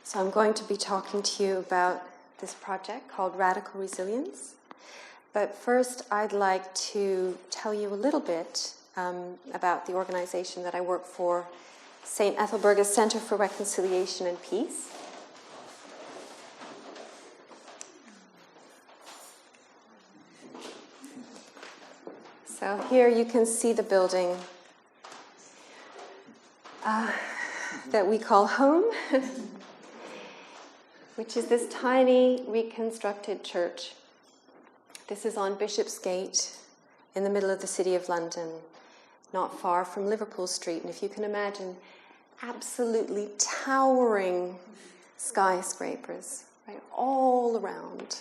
So I'm going to be talking to you about this project called Radical Resilience. But first, I'd like to tell you a little bit about the organization that I work for, St. Ethelburgas Center for Reconciliation and Peace. So here you can see the building that we call home, which is this tiny reconstructed church. This is on Bishopsgate in the middle of the city of London, not far from Liverpool Street. And if you can imagine, absolutely towering skyscrapers, right, all around.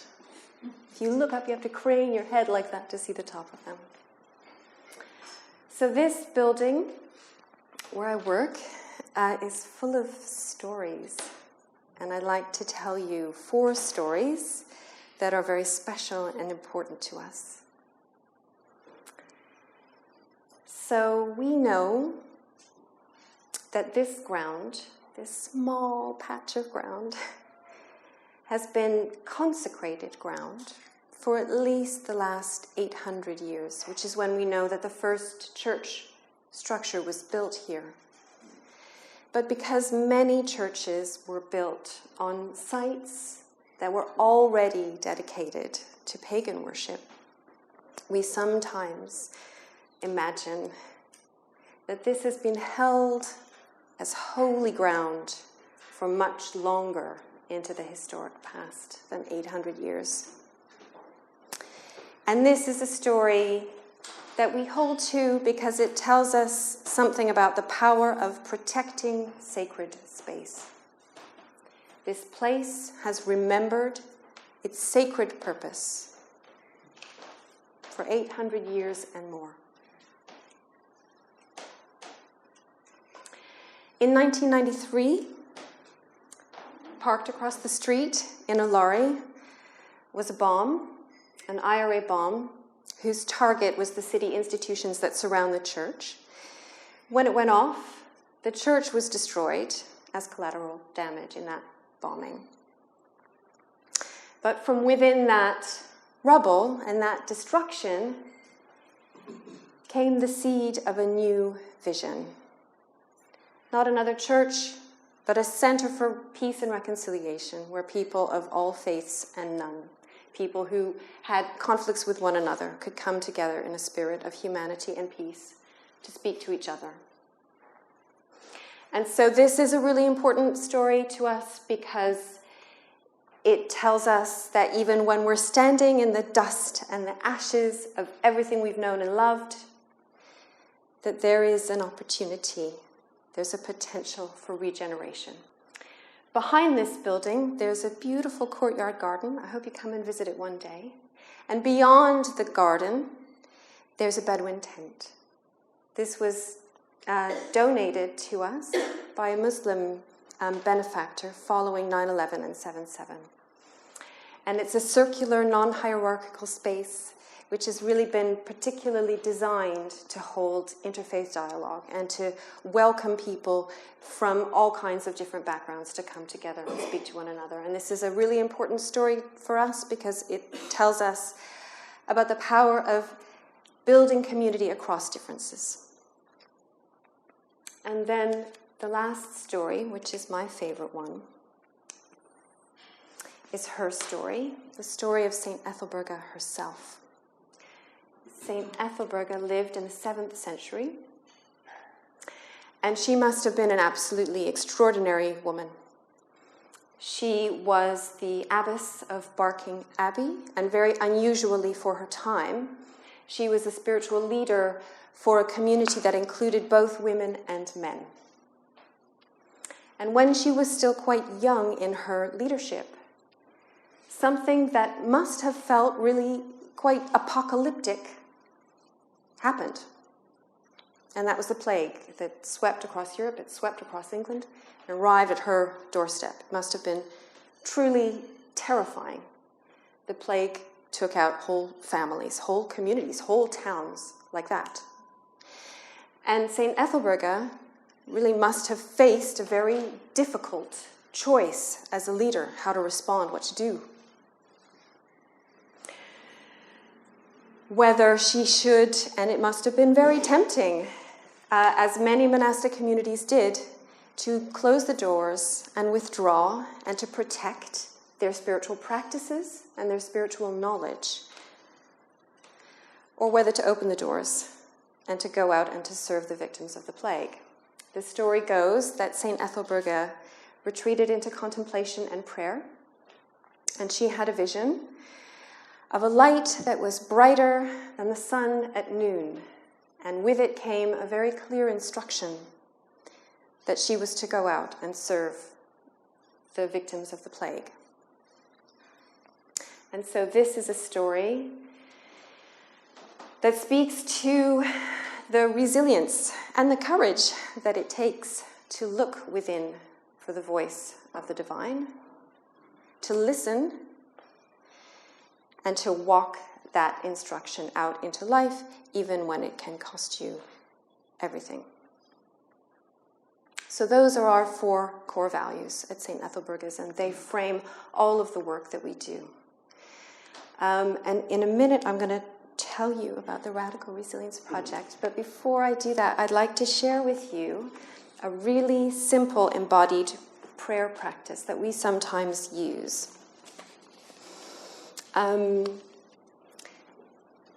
If you look up, you have to crane your head like that to see the top of them. So this building where I work is full of stories. And I'd like to tell you 4 stories that are very special and important to us. So we know that this ground, this small patch of ground, has been consecrated ground for at least the last 800 years, which is when we know that the first church structure was built here. But because many churches were built on sites that were already dedicated to pagan worship, we sometimes imagine that this has been held as holy ground for much longer into the historic past than 800 years. And this is a story that we hold to because it tells us something about the power of protecting sacred space. This place has remembered its sacred purpose for 800 years and more. In 1993, parked across the street in a lorry was a bomb, an IRA bomb, whose target was the city institutions that surround the church. When it went off, the church was destroyed as collateral damage in that bombing. But from within that rubble and that destruction came the seed of a new vision. Not another church, but a center for peace and reconciliation, where people of all faiths and none, people who had conflicts with one another, could come together in a spirit of humanity and peace to speak to each other. And so this is a really important story to us because it tells us that even when we're standing in the dust and the ashes of everything we've known and loved, that there is an opportunity, there's a potential for regeneration. Behind this building, there's a beautiful courtyard garden. I hope you come and visit it one day. And beyond the garden, there's a Bedouin tent. This was donated to us by a Muslim benefactor following 9/11 and 7/7. And it's a circular, non-hierarchical space which has really been particularly designed to hold interfaith dialogue and to welcome people from all kinds of different backgrounds to come together and speak to one another. And this is a really important story for us because it tells us about the power of building community across differences. And then the last story, which is my favorite one, is her story, the story of St. Ethelburga herself. St. Ethelburga lived in the 7th century, and she must have been an absolutely extraordinary woman. She was the abbess of Barking Abbey, and very unusually for her time, she was a spiritual leader for a community that included both women and men. And when she was still quite young in her leadership, something that must have felt really quite apocalyptic happened. And that was the plague that swept across Europe, it swept across England, and arrived at her doorstep. It must have been truly terrifying. The plague took out whole families, whole communities, whole towns like that. And St. Ethelburga really must have faced a very difficult choice as a leader, how to respond, what to do. Whether she should, and it must have been very tempting, as many monastic communities did, to close the doors and withdraw and to protect their spiritual practices and their spiritual knowledge, or whether to open the doors and to go out and to serve the victims of the plague. The story goes that St. Ethelburga retreated into contemplation and prayer, and she had a vision of a light that was brighter than the sun at noon, and with it came a very clear instruction that she was to go out and serve the victims of the plague. And so this is a story that speaks to the resilience and the courage that it takes to look within for the voice of the divine, to listen, and to walk that instruction out into life, even when it can cost you everything. So those are our 4 core values at St. Ethelburgas, and they frame all of the work that we do. And in a minute, I'm going to tell you about the Radical Resilience Project. But before I do that, I'd like to share with you a really simple embodied prayer practice that we sometimes use. And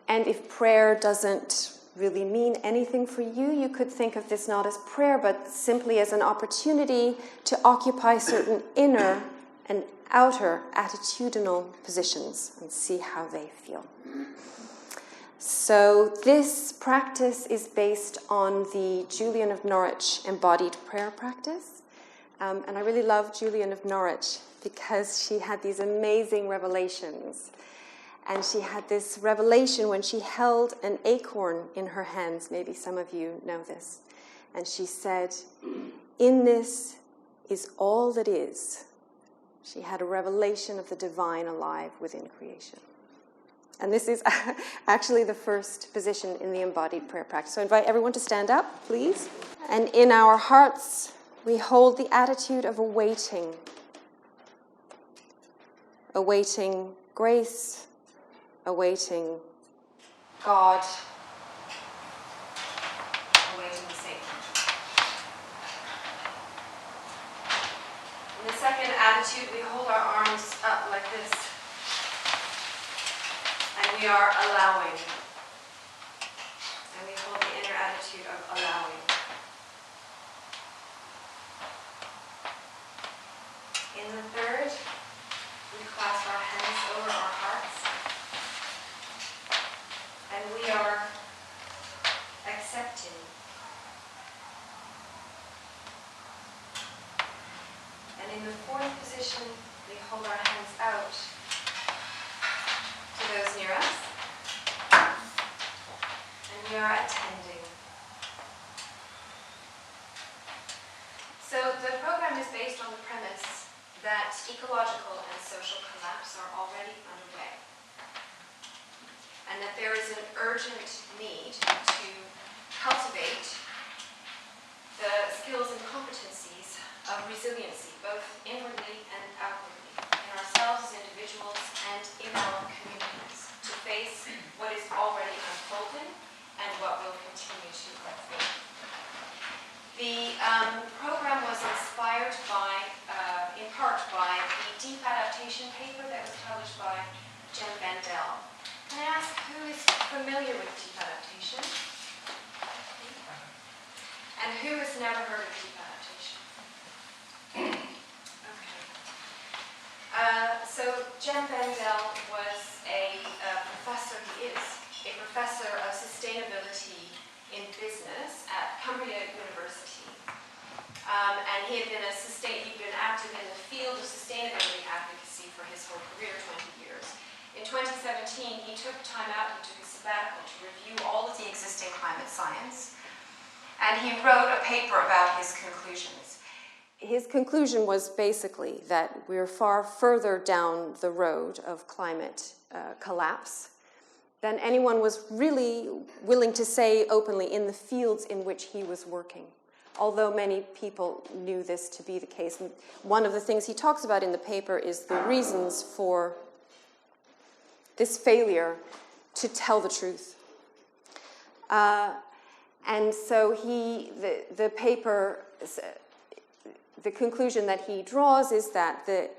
if prayer doesn't really mean anything for you, you could think of this not as prayer, but simply as an opportunity to occupy certain inner and outer attitudinal positions and see how they feel. So this practice is based on the Julian of Norwich embodied prayer practice. And I really love Julian of Norwich because she had these amazing revelations. And she had this revelation when she held an acorn in her hands. Maybe some of you know this. And she said, "In this is all that is." She had a revelation of the divine alive within creation. And this is actually the first position in the embodied prayer practice. So I invite everyone to stand up, please. And in our hearts, we hold the attitude of awaiting. Awaiting grace, awaiting God, awaiting Satan. In the second attitude, we hold our arms up like this. And we are allowing. And we hold the inner attitude of allowing. In the third, we clasp our hands over our hearts. And we are accepting. And in the fourth position, we hold our hands out to those near us. And we are attending. So the program is based on the premise that ecological and social collapse are already underway. And that there is an urgent need to cultivate the skills and competencies of resiliency, both inwardly and outwardly, in ourselves as individuals and in our communities, to face what is already unfolding and what will continue to unfold. The program was inspired by, in part by the deep adaptation paper that was published by Jem Bendell. Can I ask who is familiar with deep adaptation? And who has never heard of deep adaptation? Okay. So Jem Bendell was a professor, he is a professor of sustainability in business at Cumbria University. And he had been he'd been active in the field of sustainability advocacy for his whole career, 20 years. In 2017, he took time out, he took a sabbatical to review all of the existing climate science, and he wrote a paper about his conclusions. His conclusion was basically that we're far further down the road of climate collapse than anyone was really willing to say openly in the fields in which he was working. although many people knew this to be the case. And one of the things he talks about in the paper is the reasons for this failure to tell the truth. And so the paper, the conclusion that he draws is that the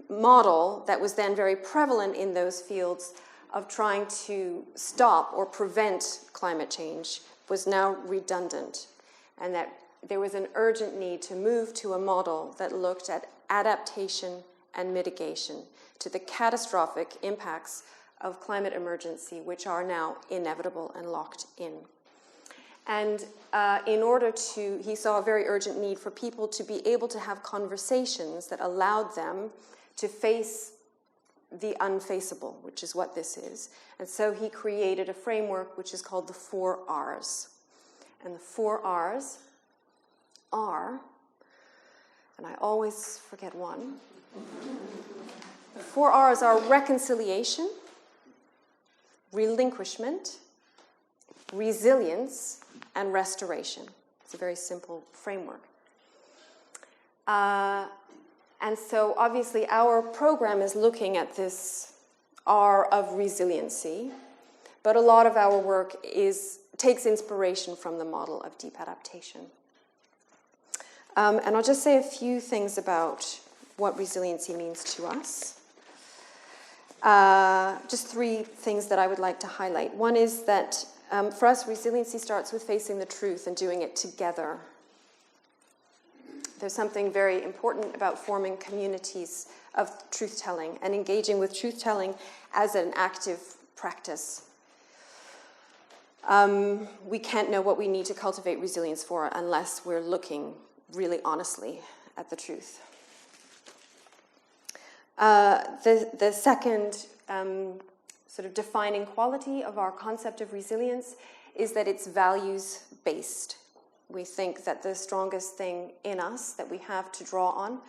model that was then very prevalent in those fields of trying to stop or prevent climate change was now redundant, and that there was an urgent need to move to a model that looked at adaptation and mitigation to the catastrophic impacts of climate emergency, which are now inevitable and locked in. And in order to, he saw a very urgent need for people to be able to have conversations that allowed them to face the unfaceable, which is what this is. And so he created a framework which is called the 4 R's. And the 4 R's are, and I always forget one, the 4 R's are reconciliation, relinquishment, resilience, and restoration. It's a very simple framework. And so obviously our program is looking at this R of resiliency, but a lot of our work takes inspiration from the model of deep adaptation. And I'll just say a few things about what resiliency means to us. Just 3 things that I would like to highlight. One is that for us, resiliency starts with facing the truth and doing it together. There's something very important about forming communities of truth-telling and engaging with truth-telling as an active practice. We can't know what we need to cultivate resilience for unless we're looking really honestly at the truth. The second sort of defining quality of our concept of resilience is that it's values-based. We think that the strongest thing in us that we have to draw on,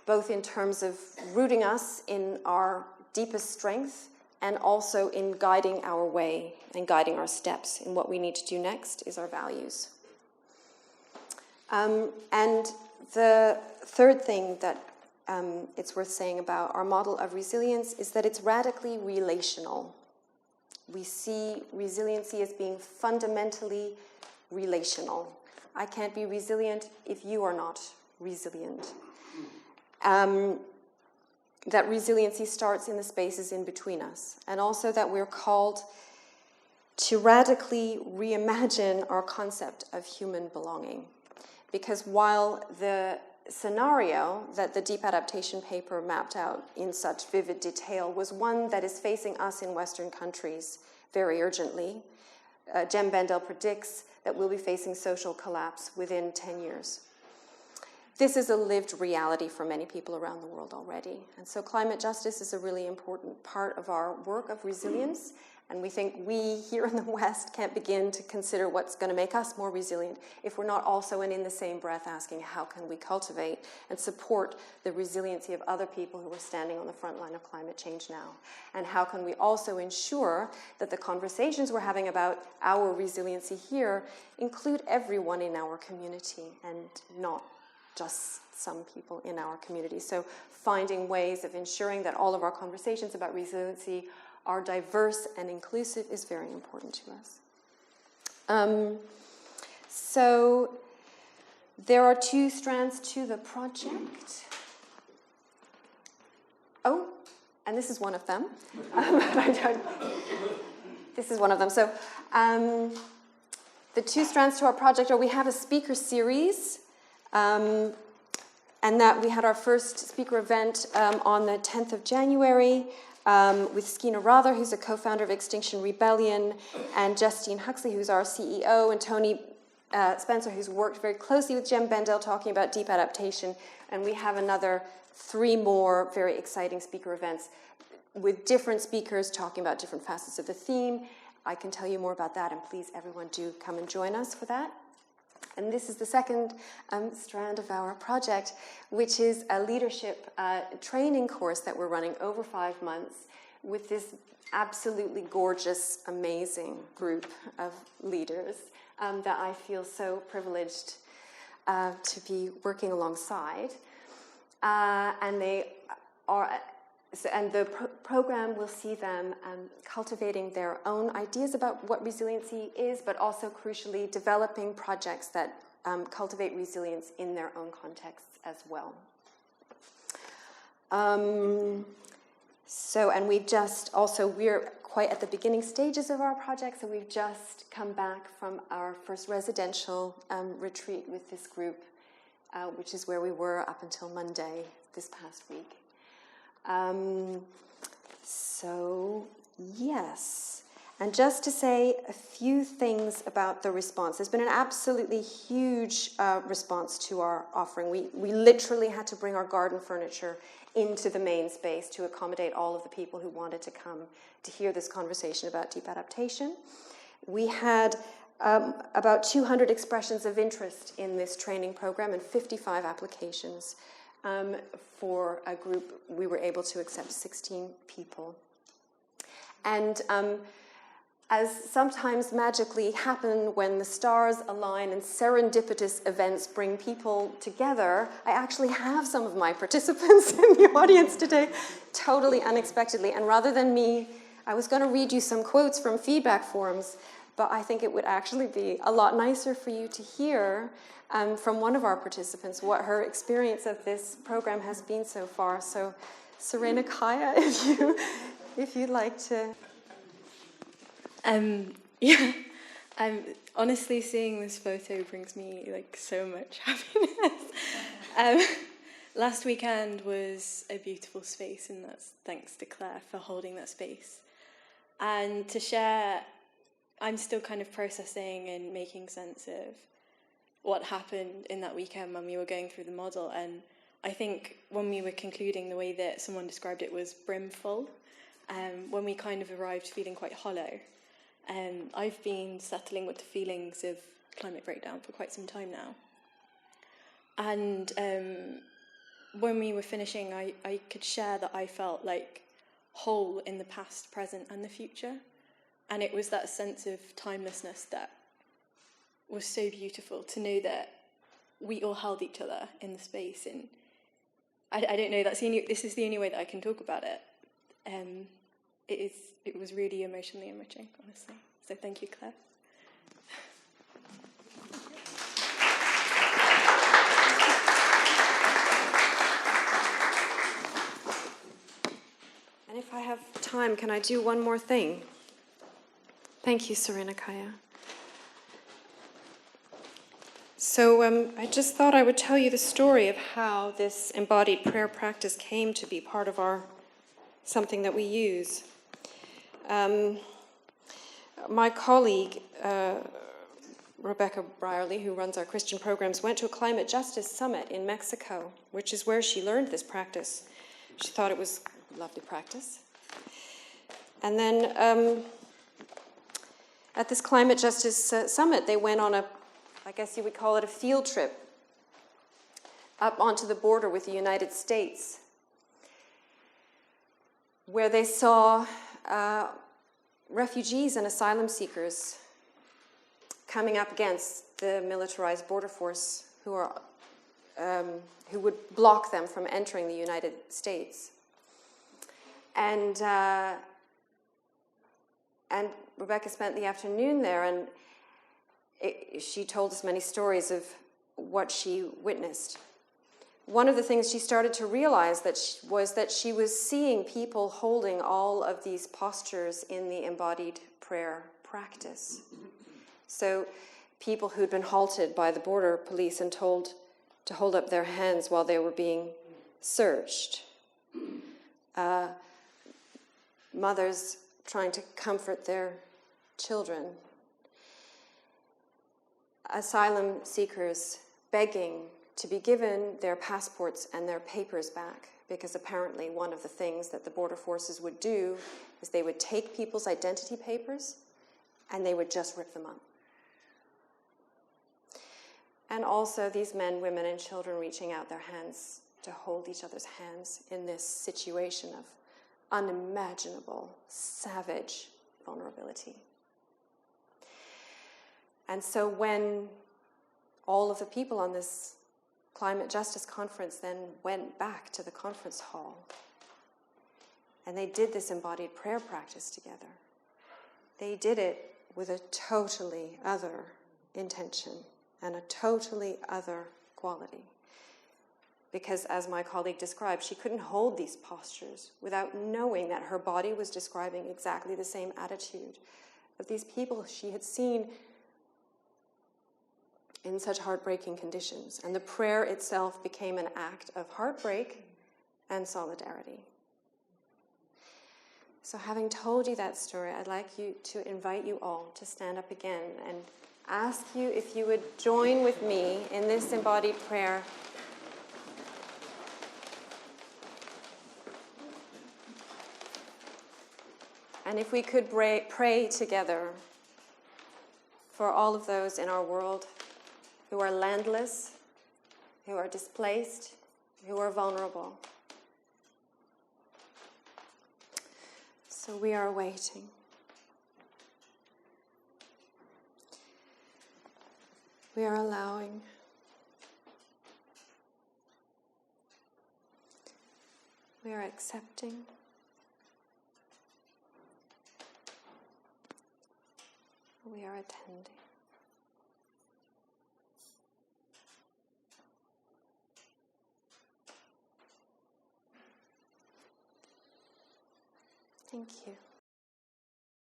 both in terms of rooting us in our deepest strength and also in guiding our way and guiding our steps in what we need to do next, is our values. And the third thing that it's worth saying about our model of resilience is that it's radically relational. We see resiliency as being fundamentally relational. I can't be resilient if you are not resilient. That resiliency starts in the spaces in between us, and also that we're called to radically reimagine our concept of human belonging. Because while the scenario that the deep adaptation paper mapped out in such vivid detail was one that is facing us in Western countries very urgently, Jem Bendell predicts that we'll be facing social collapse within 10 years. This is a lived reality for many people around the world already. And so climate justice is a really important part of our work of resilience. And we think we here in the West can't begin to consider what's going to make us more resilient if we're not also, and in the same breath, asking how can we cultivate and support the resiliency of other people who are standing on the front line of climate change now? And how can we also ensure that the conversations we're having about our resiliency here include everyone in our community and not just some people in our community? So finding ways of ensuring that all of our conversations about resiliency are diverse and inclusive is very important to us. So there are 2 strands to the project. Oh, and this is one of them. This is one of them. So the 2 strands to our project are we have a speaker series, and that we had our first speaker event on the 10th of January, with Skeena Rother, who's a co-founder of Extinction Rebellion, and Justine Huxley, who's our CEO, and Tony Spencer, who's worked very closely with Jem Bendell talking about deep adaptation. And we have another 3 more very exciting speaker events with different speakers talking about different facets of the theme. I can tell you more about that, and please, everyone, do come and join us for that. And this is the second strand of our project, which is a leadership training course that we're running over 5 months with this absolutely gorgeous, amazing group of leaders that I feel so privileged to be working alongside. And they are, and the program will see them cultivating their own ideas about what resiliency is, but also crucially developing projects that cultivate resilience in their own contexts as well. And we've just also, we're quite at the beginning stages of our project, so we've just come back from our first residential retreat with this group, which is where we were up until Monday this past week. So, yes. And just to say a few things about the response. There's been an absolutely huge response to our offering. We literally had to bring our garden furniture into the main space to accommodate all of the people who wanted to come to hear this conversation about deep adaptation. We had about 200 expressions of interest in this training program and 55 applications. For a group, we were able to accept 16 people. And as sometimes magically happen when the stars align and serendipitous events bring people together, I actually have some of my participants in the audience today, totally unexpectedly. And rather than me, I was going to read you some quotes from feedback forums, but I think it would actually be a lot nicer for you to hear from one of our participants what her experience of this program has been so far. So, Serena Kaya, if you'd like to. Honestly, seeing this photo brings me like so much happiness. Last weekend was a beautiful space, and that's thanks to Claire for holding that space. And to share, I'm still kind of processing and making sense of what happened in that weekend when we were going through the model. And I think when we were concluding, the way that someone described it was brimful, when we kind of arrived feeling quite hollow. I've been settling with the feelings of climate breakdown for quite some time now. And when we were finishing, I could share that I felt like whole in the past, present, and the future. And it was that sense of timelessness that was so beautiful, to know that we all held each other in the space. And I don't know, this is the only way that I can talk about it. It was really emotionally enriching, honestly. So thank you, Claire. And if I have time, can I do one more thing? Thank you, Serena Kaya. So I just thought I would tell you the story of how this embodied prayer practice came to be part of something that we use. My colleague, Rebecca Brierly, who runs our Christian programs, went to a climate justice summit in Mexico, which is where she learned this practice. She thought it was a lovely practice. And then at this climate justice summit, they went on I guess you would call it a field trip, up onto the border with the United States, where they saw refugees and asylum seekers coming up against the militarized border force who would block them from entering the United States. And Rebecca spent the afternoon there, and she told us many stories of what she witnessed. One of the things she started to realize was that she was seeing people holding all of these postures in the embodied prayer practice. So people who'd been halted by the border police and told to hold up their hands while they were being searched. Mothers trying to comfort their children. Asylum seekers begging to be given their passports and their papers back, because apparently one of the things that the border forces would do is they would take people's identity papers and they would just rip them up. And also these men, women, and children reaching out their hands to hold each other's hands in this situation of unimaginable, savage vulnerability. And so when all of the people on this climate justice conference then went back to the conference hall. And they did this embodied prayer practice together. They did it with a totally other intention and a totally other quality. Because as my colleague described, she couldn't hold these postures without knowing that her body was describing exactly the same attitude of these people she had seen in such heartbreaking conditions. And the prayer itself became an act of heartbreak and solidarity. So having told you that story, I'd like to invite you all to stand up again and ask you if you would join with me in this embodied prayer. And if we could pray together for all of those in our world who are landless, who are displaced, who are vulnerable. So we are waiting. We are allowing. We are accepting. We are attending. Thank you.